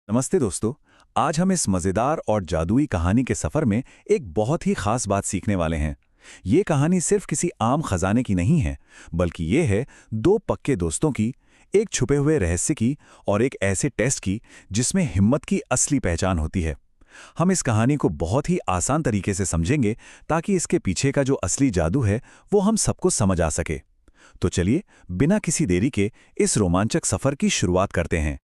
नमस्ते दोस्तों। आज हम इस मज़ेदार और जादुई कहानी के सफ़र में एक बहुत ही ख़ास बात सीखने वाले हैं। ये कहानी सिर्फ किसी आम खजाने की नहीं है, बल्कि ये है दो पक्के दोस्तों की, एक छुपे हुए रहस्य की और एक ऐसे टेस्ट की जिसमें हिम्मत की असली पहचान होती है। हम इस कहानी को बहुत ही आसान तरीके से समझेंगे ताकि इसके पीछे का जो असली जादू है वो हम सबको समझ आ सके। तो चलिए, बिना किसी देरी के इस रोमांचक सफ़र की शुरुआत करते हैं।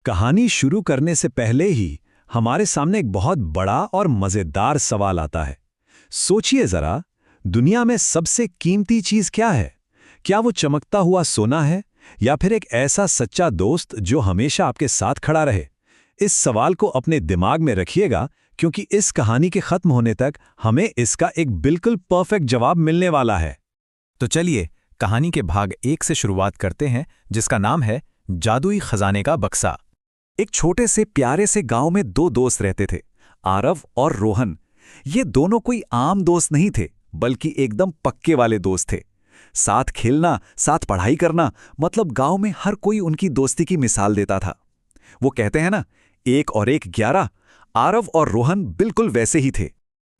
कहानी शुरू करने से पहले ही हमारे सामने एक बहुत बड़ा और मजेदार सवाल आता है। सोचिए जरा, दुनिया में सबसे कीमती चीज क्या है? क्या वो चमकता हुआ सोना है या फिर एक ऐसा सच्चा दोस्त जो हमेशा आपके साथ खड़ा रहे? इस सवाल को अपने दिमाग में रखिएगा, क्योंकि इस कहानी के खत्म होने तक हमें इसका एक बिल्कुल परफेक्ट जवाब मिलने वाला है। तो चलिए, कहानी के भाग 1 से शुरुआत करते हैं, जिसका नाम है जादुई खजाने का बक्सा। एक छोटे से प्यारे से गांव में दो दोस्त रहते थे, आरव और रोहन। ये दोनों कोई आम दोस्त नहीं थे, बल्कि एकदम पक्के वाले दोस्त थे। साथ खेलना, साथ पढ़ाई करना, मतलब गांव में हर कोई उनकी दोस्ती की मिसाल देता था। वो कहते हैं ना, 1 और 1 11। आरव और रोहन बिल्कुल वैसे ही थे।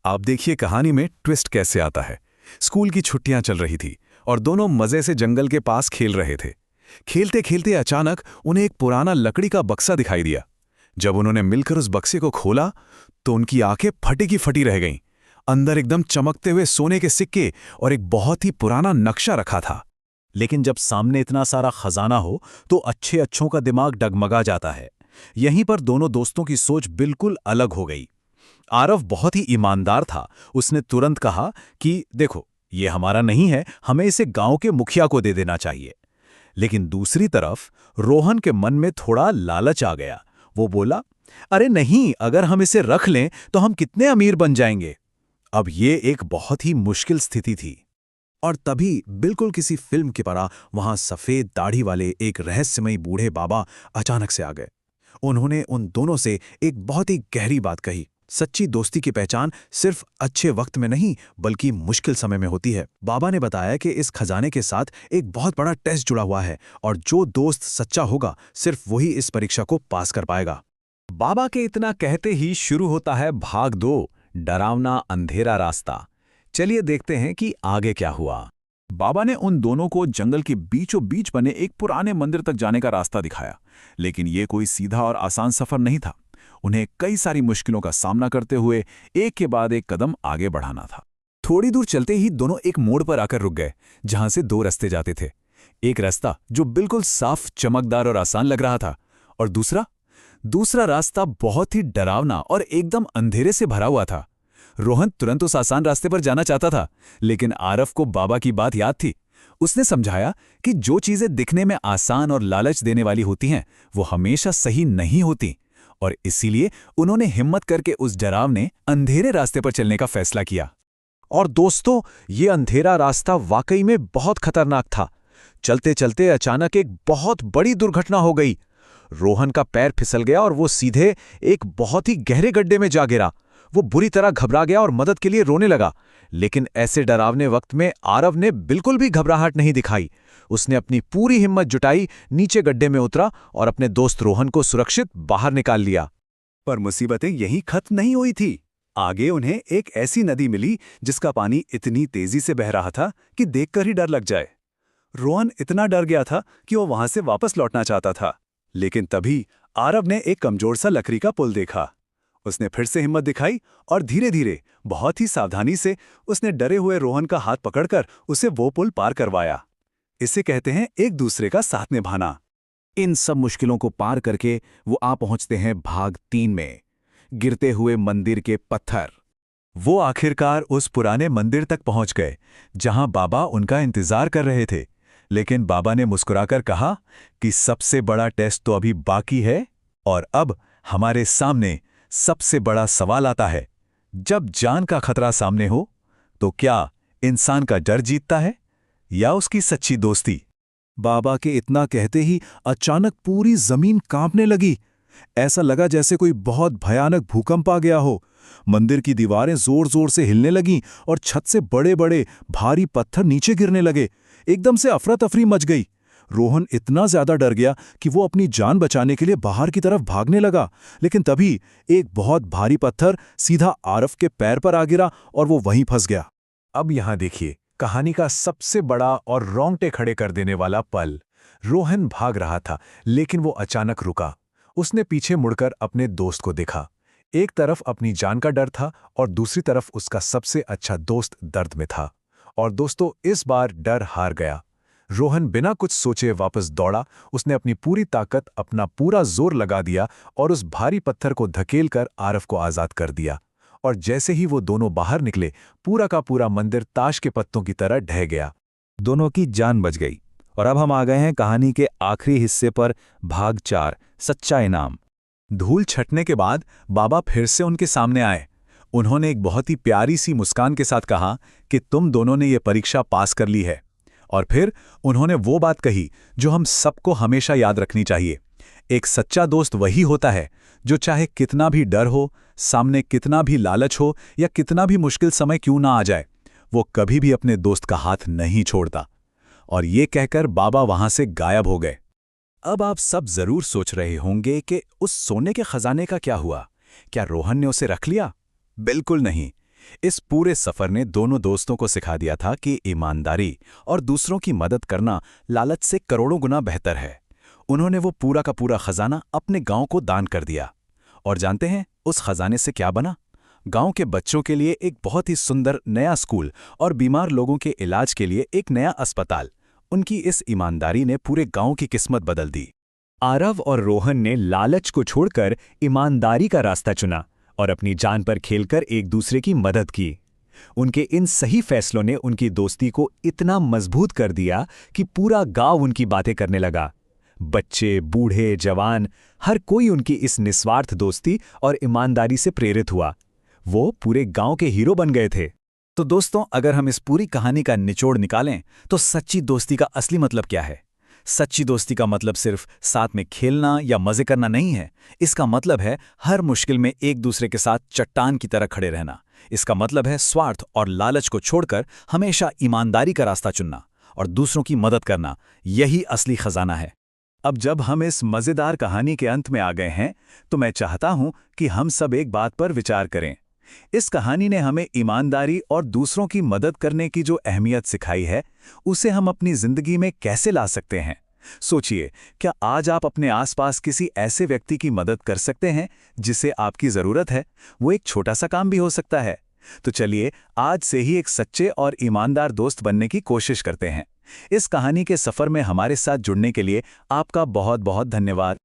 आप देखिए कहानी में ट्विस्ट कैसे आता है। स्कूल की छुट्टियां चल रही थी और दोनों मजे से जंगल के पास खेल रहे थे। खेलते खेलते अचानक उन्हें एक पुराना लकड़ी का बक्सा दिखाई दिया। जब उन्होंने मिलकर उस बक्से को खोला तो उनकी आंखें फटी की फटी रह गईं। अंदर एकदम चमकते हुए सोने के सिक्के और एक बहुत ही पुराना नक्शा रखा था। लेकिन जब सामने इतना सारा खजाना हो तो अच्छों का दिमाग डगमगा जाता है। यहीं पर दोनों दोस्तों की सोच बिल्कुल अलग हो गई। आरव बहुत ही ईमानदार था। उसने तुरंत कहा कि देखो, ये हमारा नहीं है, हमें इसे गांव के मुखिया को दे देना चाहिए। लेकिन दूसरी तरफ रोहन के मन में थोड़ा लालच आ गया। वो बोला, अरे नहीं, अगर हम इसे रख लें तो हम कितने अमीर बन जाएंगे। अब ये एक बहुत ही मुश्किल स्थिति थी। और तभी बिल्कुल किसी फिल्म की तरह वहां सफेद दाढ़ी वाले एक रहस्यमयी बूढ़े बाबा अचानक से आ गए। उन्होंने उन दोनों से एक बहुत ही गहरी बात कही। सच्ची दोस्ती की पहचान सिर्फ अच्छे वक्त में नहीं, बल्कि मुश्किल समय में होती है। बाबा ने बताया कि इस खजाने के साथ एक बहुत बड़ा टेस्ट जुड़ा हुआ है और जो दोस्त सच्चा होगा सिर्फ वही इस परीक्षा को पास कर पाएगा। बाबा के इतना कहते ही शुरू होता है भाग 2, डरावना अंधेरा रास्ता। चलिए देखते हैं कि आगे क्या हुआ। बाबा ने उन दोनों को जंगल के बीचों बीच बने एक पुराने मंदिर तक जाने का रास्ता दिखाया। लेकिन ये कोई सीधा और आसान सफर नहीं था। उन्हें कई सारी मुश्किलों का सामना करते हुए एक के बाद एक कदम आगे बढ़ाना था। थोड़ी दूर चलते ही दोनों एक मोड़ पर आकर रुक गए, जहां से 2 रास्ते जाते थे। एक रास्ता जो बिल्कुल साफ, चमकदार और आसान लग रहा था, और दूसरा रास्ता बहुत ही डरावना और एकदम अंधेरे से भरा हुआ था। रोहन तुरंत उस आसान रास्ते पर जाना चाहता था, लेकिन आरव को बाबा की बात याद थी। उसने समझाया कि जो चीजें दिखने में आसान और लालच देने वाली होती हैं, वो हमेशा सही नहीं होती, और इसीलिए उन्होंने हिम्मत करके उस डरावने अंधेरे रास्ते पर चलने का फैसला किया। और दोस्तों, ये अंधेरा रास्ता वाकई में बहुत खतरनाक था। चलते चलते अचानक एक बहुत बड़ी दुर्घटना हो गई। रोहन का पैर फिसल गया और वो सीधे एक बहुत ही गहरे गड्ढे में जा गिरा। वो बुरी तरह घबरा गया और मदद के लिए रोने लगा। लेकिन ऐसे डरावने वक्त में आरव ने बिल्कुल भी घबराहट नहीं दिखाई। उसने अपनी पूरी हिम्मत जुटाई, नीचे गड्ढे में उतरा और अपने दोस्त रोहन को सुरक्षित बाहर निकाल लिया। पर मुसीबतें यहीं खत्म नहीं हुई थी। आगे उन्हें एक ऐसी नदी मिली जिसका पानी इतनी तेजी से बह रहा था कि देखकर ही डर लग जाए। रोहन इतना डर गया था कि वो वहां से वापस लौटना चाहता था। लेकिन तभी आरव ने एक कमजोर सा लकड़ी का पुल देखा। उसने फिर से हिम्मत दिखाई और धीरे धीरे, बहुत ही सावधानी से उसने डरे हुए रोहन का हाथ पकड़कर उसे वो पुल पार करवाया। इसे कहते हैं एक दूसरे का साथ निभाना। इन सब मुश्किलों को पार करके वो आ पहुंचते हैं भाग 3 में, गिरते हुए मंदिर के पत्थर। वो आखिरकार उस पुराने मंदिर तक पहुंच गए जहां बाबा उनका इंतजार कर रहे थे। लेकिन बाबा ने मुस्कुराकर कहा कि सबसे बड़ा टेस्ट तो अभी बाकी है, और अब हमारे सामने सबसे बड़ा सवाल आता है। जब जान का खतरा सामने हो तो क्या इंसान का डर जीतता है या उसकी सच्ची दोस्ती? बाबा के इतना कहते ही अचानक पूरी जमीन कांपने लगी। ऐसा लगा जैसे कोई बहुत भयानक भूकंप आ गया हो। मंदिर की दीवारें जोर जोर से हिलने लगीं और छत से बड़े बड़े भारी पत्थर नीचे गिरने लगे। एकदम से अफरा तफरी मच गई। रोहन इतना ज्यादा डर गया कि वो अपनी जान बचाने के लिए बाहर की तरफ भागने लगा, लेकिन तभी एक बहुत भारी पत्थर सीधा आरव के पैर पर आ गिरा और वो वहीं फंस गया। अब यहां देखिए कहानी का सबसे बड़ा और रोंगटे खड़े कर देने वाला पल। रोहन भाग रहा था, लेकिन वो अचानक रुका। उसने पीछे मुड़कर अपने दोस्त को देखा। एक तरफ अपनी जान का डर था और दूसरी तरफ उसका सबसे अच्छा दोस्त दर्द में था। और दोस्तों, इस बार डर हार गया। रोहन बिना कुछ सोचे वापस दौड़ा। उसने अपनी पूरी ताकत, अपना पूरा जोर लगा दिया और उस भारी पत्थर को धकेलकर आरव को आजाद कर दिया। और जैसे ही वो दोनों बाहर निकले, पूरा का पूरा मंदिर ताश के पत्तों की तरह ढह गया। दोनों की जान बच गई। और अब हम आ गए हैं कहानी के आखिरी हिस्से पर, भाग 4, सच्चा इनाम। धूल छटने के बाद बाबा फिर से उनके सामने आए। उन्होंने एक बहुत ही प्यारी सी मुस्कान के साथ कहा कि तुम दोनों ने ये परीक्षा पास कर ली है। और फिर उन्होंने वो बात कही जो हम सबको हमेशा याद रखनी चाहिए। एक सच्चा दोस्त वही होता है जो चाहे कितना भी डर हो, सामने कितना भी लालच हो या कितना भी मुश्किल समय क्यों ना आ जाए, वो कभी भी अपने दोस्त का हाथ नहीं छोड़ता। और ये कहकर बाबा वहां से गायब हो गए। अब आप सब जरूर सोच रहे होंगे कि उस सोने के खजाने का क्या हुआ? क्या रोहन ने उसे रख लिया? बिल्कुल नहीं। इस पूरे सफर ने दोनों दोस्तों को सिखा दिया था कि ईमानदारी और दूसरों की मदद करना लालच से करोड़ों गुना बेहतर है। उन्होंने वो पूरा का पूरा खजाना अपने गांव को दान कर दिया। और जानते हैं उस खजाने से क्या बना? गांव के बच्चों के लिए एक बहुत ही सुंदर नया स्कूल और बीमार लोगों के इलाज के लिए एक नया अस्पताल। उनकी इस ईमानदारी ने पूरे गांव की किस्मत बदल दी। आरव और रोहन ने लालच को छोड़कर ईमानदारी का रास्ता चुना और अपनी जान पर खेलकर एक दूसरे की मदद की। उनके इन सही फैसलों ने उनकी दोस्ती को इतना मजबूत कर दिया कि पूरा गांव उनकी बातें करने लगा। बच्चे, बूढ़े, जवान, हर कोई उनकी इस निस्वार्थ दोस्ती और ईमानदारी से प्रेरित हुआ। वो पूरे गांव के हीरो बन गए थे। तो दोस्तों, अगर हम इस पूरी कहानी का निचोड़ निकालें तो सच्ची दोस्ती का असली मतलब क्या है? सच्ची दोस्ती का मतलब सिर्फ साथ में खेलना या मजे करना नहीं है। इसका मतलब है हर मुश्किल में एक दूसरे के साथ चट्टान की तरह खड़े रहना। इसका मतलब है स्वार्थ और लालच को छोड़कर हमेशा ईमानदारी का रास्ता चुनना और दूसरों की मदद करना। यही असली खजाना है। अब जब हम इस मजेदार कहानी के अंत में आ गए हैं, तो मैं चाहता हूं कि हम सब एक बात पर विचार करें। इस कहानी ने हमें ईमानदारी और दूसरों की मदद करने की जो अहमियत सिखाई है, उसे हम अपनी जिंदगी में कैसे ला सकते हैं? सोचिए, क्या आज आप अपने आसपास किसी ऐसे व्यक्ति की मदद कर सकते हैं जिसे आपकी जरूरत है? वो एक छोटा सा काम भी हो सकता है। तो चलिए आज से ही एक सच्चे और ईमानदार दोस्त बनने की कोशिश करते हैं। इस कहानी के सफर में हमारे साथ जुड़ने के लिए आपका बहुत बहुत धन्यवाद।